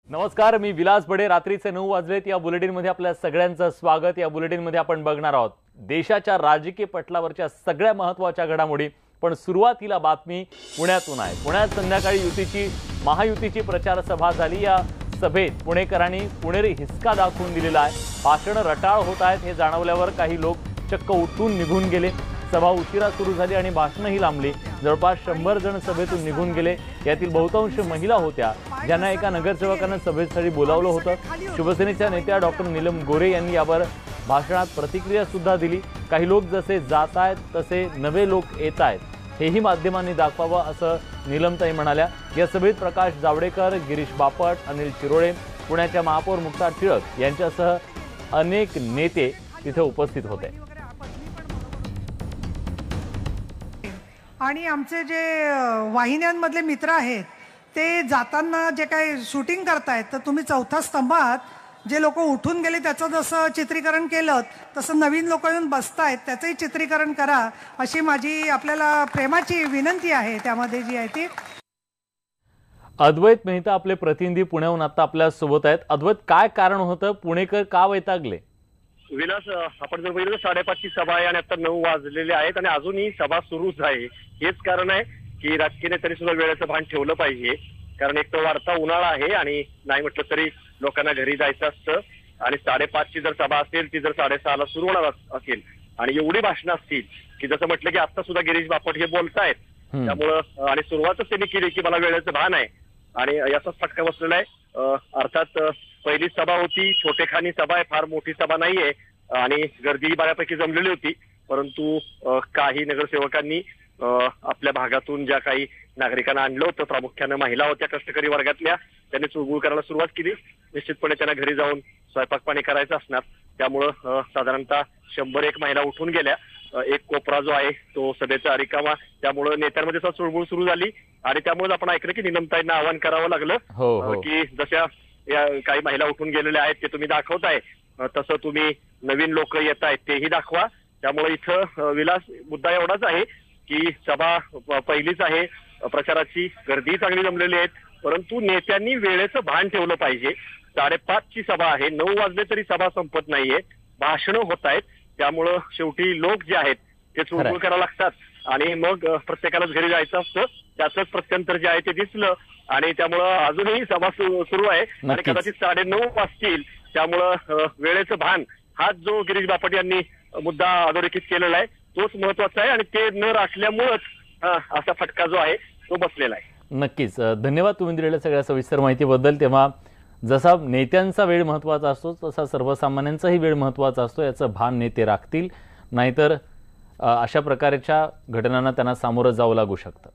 नमस्कार, मी विलास बडे। रात्रीचे 9 वाजलेत। या बुलेटिनमध्ये आपल्या सगळ्यांचं स्वागत। या बुलेटिनमध्ये आपण बघणार आहोत देशाच्या राजकीय पटलावरच्या सगळ्या महत्त्वाच्या घडामोडी। पण सुरुवातीला बातमी पुण्यातून आहे। पुण्यात संध्याकाळी महायुतीची प्रचार सभा झाली। या सभेत पुणेकरांनी पुणेरी हिसका दाखवून दिलेला आहे। भाषण रटाळ होत आहेत हे जाणवल्यावर काही लोक चक्क उठून निघून गेले। सभा उशिरा सुरू झाली आणि भाषणही लांबली। जवळपास 100 जण सभेतून निघून गेले। यातील बहुतांश महिला होत्या, ज्यांना एका नगरसेवकाने सभेसाठी बोलावलं होतं। शिवसेनेच्या नेत्या डॉक्टर नीलम गोरे यांनी यावर भाषणात प्रतिक्रिया सुद्धा दिली। काही लोक जसे जात आहेत तसे नवे लोक येत आहेत, हेही माध्यमांनी दाखवावं असं नीलमताई म्हणाल्या। या सभेत प्रकाश जावडेकर, गिरीश बापट, अनिल चिरोळे, पुण्याच्या महापौर मुक्ता टिळक यांच्यासह अनेक नेते तिथे उपस्थित होते। आणि आमचे जे वाहिन्यांमधले मित्र आहेत ते जाताना जे काही शूटिंग करतायत, तर तुम्ही चौथा स्तंभ आहात। जे लोक उठून गेले त्याचं जसं चित्रीकरण केलं तसं नवीन लोक येऊन बसतायत त्याचंही चित्रीकरण करा, अशी माझी आपल्याला प्रेमाची विनंती आहे। त्यामध्ये जी आहे ती अद्वैत मेहता आपले प्रतिनिधी पुण्याहून आता आपल्या सोबत आहेत। अद्वैत, काय कारण होतं? पुणेकर का वैतागले? विलास, आपण जर बघितलं 5:30ची सभा आहे आणि आता 9 वाजलेले आहेत आणि अजूनही सभा सुरूच आहे। हेच कारण आहे की राजकीय नेत्यांनी सुद्धा वेळेचं भान ठेवलं पाहिजे, कारण एक तर वाढता उन्हाळा आहे आणि नाही म्हटलं तरी लोकांना घरी जायचं असतं आणि 5:30ची जर सभा असेल ती जर 6:30ला सुरू होणार असेल आणि एवढी भाषणं असतील की जसं म्हटलं की आता सुद्धा गिरीश बापट हे बोलतायत, त्यामुळं आणि सुरुवातच त्यांनी केली की मला वेळेचं भान आहे आणि याचाच फटका बसलेला आहे। अर्थात पहिली सभा होती, छोटेखानी सभा आहे, फार मोठी सभा नाहीये आणि गर्दीही बऱ्यापैकी जमलेली होती, परंतु काही नगरसेवकांनी आपल्या भागातून ज्या काही नागरिकांना आणलं होतं, प्रामुख्याने महिला होत्या, कष्टकरी वर्गातल्या, त्यांनी चुळबुळ करायला सुरुवात केली। निश्चितपणे त्यांना घरी जाऊन स्वयंपाक पाणी करायचं असणार, त्यामुळं साधारणतः 100-1 महिला उठून गेल्या। एक कोपरा जो आहे तो सभेचा रिकामा, त्यामुळं नेत्यांमध्ये चुळबुळ सुरू झाली आणि त्यामुळे आपण ऐकलं की नीलमताईंना आवाहन करावं लागलं की जशा या काही महिला उठून गेलेल्या आहेत ते तुम्ही दाखवताय, तसं तुम्ही नवीन लोक येत आहेत तेही दाखवा। त्यामुळे इथं विलास मुद्दा एवढाच आहे की सभा पहिलीच आहे, प्रचाराची गर्दी चांगली जमलेली आहे, परंतु नेत्यांनी वेळेचं भान ठेवलं पाहिजे। 5:30ची सभा आहे, 9 वाजले तरी सभा संपत नाहीये, भाषणं होत आहेत, त्यामुळं शेवटी लोक जे आहेत ते चुळबुळ करायला लागतात आणि मग प्रत्येकालाच घरी जायचं असतं। त्याचंच प्रत्यंतर जे आहे ते दिसलं आणि त्यामुळं अजूनही सभा सुरू आहे आणि कदाचित 9:30 वाजतील। त्यामुळं वेळेचं भान हा जो गिरीश बापट यांनी मुद्दा अधोरेखित केलेला आहे तोच महत्वाचा आहे आणि ते न राखल्यामुळेच असा फटका जो आहे तो बसलेला आहे। नक्कीच, धन्यवाद तुम्ही दिलेल्या सगळ्या सविस्तर माहितीबद्दल। तेव्हा जसा नेत्यांचा वेळ महत्त्वाचा असतो तसा सर्वसामान्यांचाही वेळ महत्त्वाचा असतो, याचं भान नेते राखतील, नाहीतर अशा प्रकारच्या घटनांना त्यांना सामोरं जावं लागू शकतं।